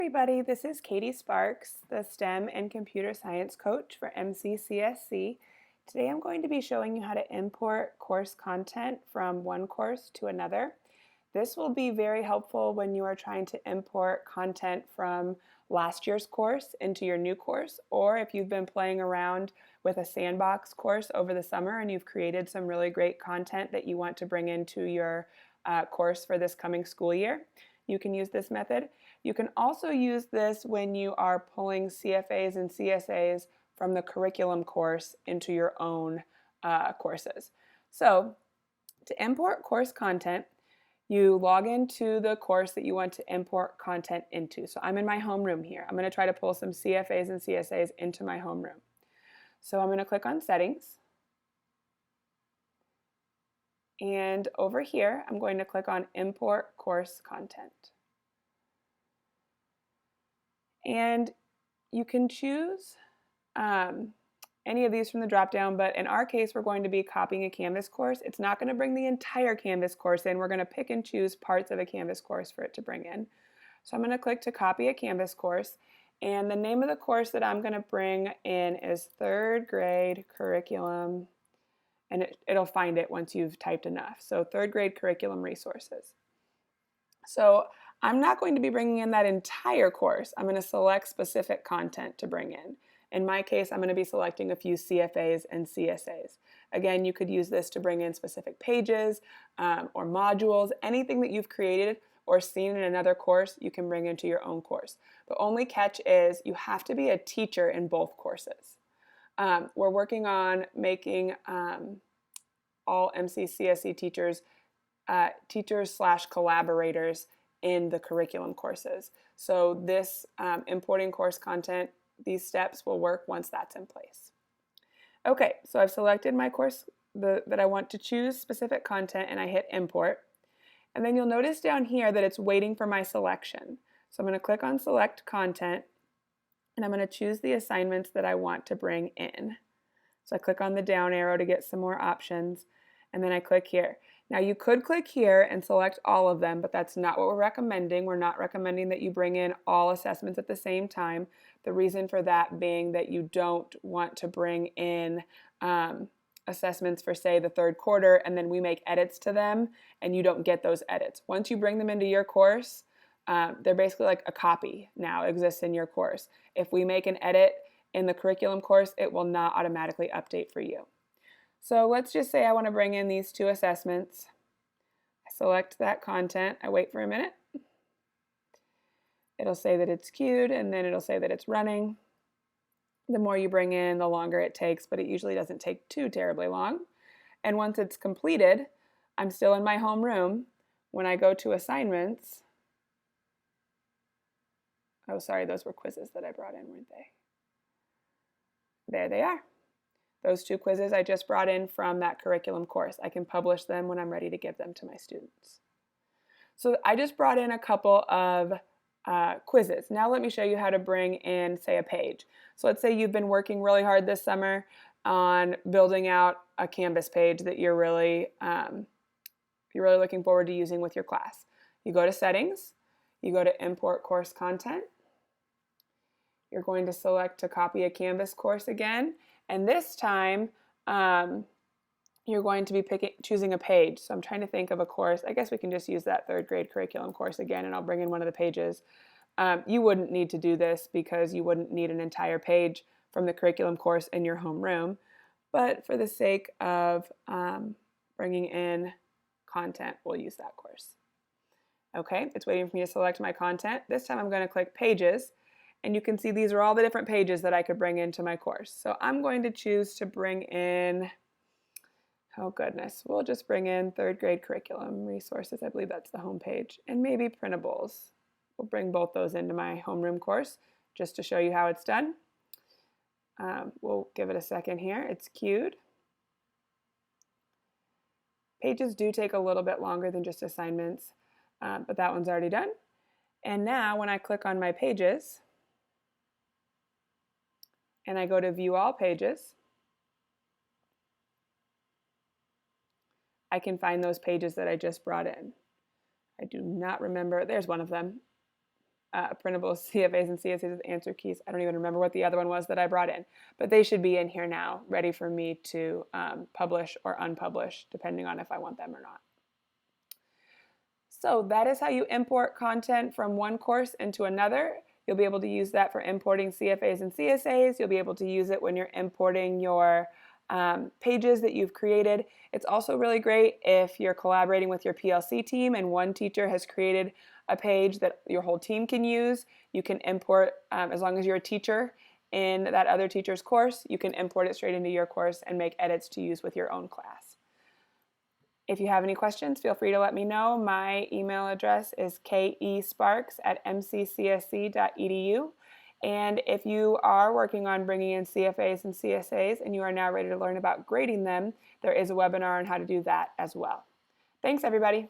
Everybody, this is Katie Sparks, the STEM and Computer Science Coach for MCCSC. Today I'm going to be showing you how to import course content from one course to another. This will be very helpful when you are trying to import content from last year's course into your new course, or if you've been playing around with a sandbox course over the summer and you've created some really great content that you want to bring into your course for this coming school year. You can use this method. You can also use this when you are pulling CFAs and CSAs from the curriculum course into your own courses. So to import course content, you log into the course that you want to import content into. So I'm in my homeroom here. I'm going to try to pull some CFAs and CSAs into my homeroom. So I'm going to click on Settings. And over here, I'm going to click on Import Course Content. And you can choose any of these from the drop-down, but in our case, we're going to be copying a Canvas course. It's not going to bring the entire Canvas course in. We're going to pick and choose parts of a Canvas course for it to bring in. So I'm going to click to copy a Canvas course, and the name of the course that I'm going to bring in is Third Grade Curriculum, and it'll find it once you've typed enough. So Third Grade Curriculum Resources. So I'm not going to be bringing in that entire course. I'm going to select specific content to bring in. In my case, I'm going to be selecting a few CFAs and CSAs. Again, you could use this to bring in specific pages or modules. Anything that you've created or seen in another course, you can bring into your own course. The only catch is you have to be a teacher in both courses. We're working on making all MCCSE teachers teachers/collaborators in the curriculum courses. So this importing course content, these steps will work once that's in place. Okay, so I've selected my course that I want to choose specific content, and I hit import. And then you'll notice down here that it's waiting for my selection. So I'm going to click on select content, and I'm going to choose the assignments that I want to bring in. So I click on the down arrow to get some more options, and then I click here. Now you could click here and select all of them, but that's not what we're recommending. We're not recommending that you bring in all assessments at the same time. The reason for that being that you don't want to bring in assessments for, say, the third quarter, and then we make edits to them and you don't get those edits. Once you bring them into your course, they're basically like a copy now exists in your course. If we make an edit in the curriculum course, it will not automatically update for you. So let's just say I want to bring in these two assessments. I select that content. I wait for a minute. It'll say that it's queued, and then it'll say that it's running. The more you bring in, the longer it takes, but it usually doesn't take too terribly long. And once it's completed, I'm still in my home room. When I go to assignments, oh, sorry, those were quizzes that I brought in, weren't they? There they are. Those two quizzes I just brought in from that curriculum course. I can publish them when I'm ready to give them to my students. So I just brought in a couple of quizzes. Now let me show you how to bring in, say, a page. So let's say you've been working really hard this summer on building out a Canvas page that you're really looking forward to using with your class. You go to Settings, you go to Import Course Content. You're going to select to copy a Canvas course again. And this time, you're going to be choosing a page. So I'm trying to think of a course. I guess we can just use that third grade curriculum course again, and I'll bring in one of the pages. You wouldn't need to do this because you wouldn't need an entire page from the curriculum course in your homeroom. But for the sake of bringing in content, we'll use that course. Okay, it's waiting for me to select my content. This time I'm going to click Pages. And you can see these are all the different pages that I could bring into my course. So I'm going to choose to bring in, oh goodness, we'll just bring in third grade curriculum resources. I believe that's the home page. And maybe printables. We'll bring both those into my homeroom course just to show you how it's done. We'll give it a second here. It's queued. Pages do take a little bit longer than just assignments, but that one's already done. And now when I click on my pages, and I go to View All Pages, I can find those pages that I just brought in. I do not remember. There's one of them. printable CFAs and CSAs with answer keys. I don't even remember what the other one was that I brought in, but they should be in here now, ready for me to publish or unpublish, depending on if I want them or not. So that is how you import content from one course into another. You'll be able to use that for importing CFAs and CSAs. You'll be able to use it when you're importing your pages that you've created. It's also really great if you're collaborating with your PLC team and one teacher has created a page that your whole team can use. You can import, as long as you're a teacher in that other teacher's course, you can import it straight into your course and make edits to use with your own class. If you have any questions, feel free to let me know. My email address is kesparks@mccsc.edu. And if you are working on bringing in CFAs and CSAs and you are now ready to learn about grading them, there is a webinar on how to do that as well. Thanks, everybody.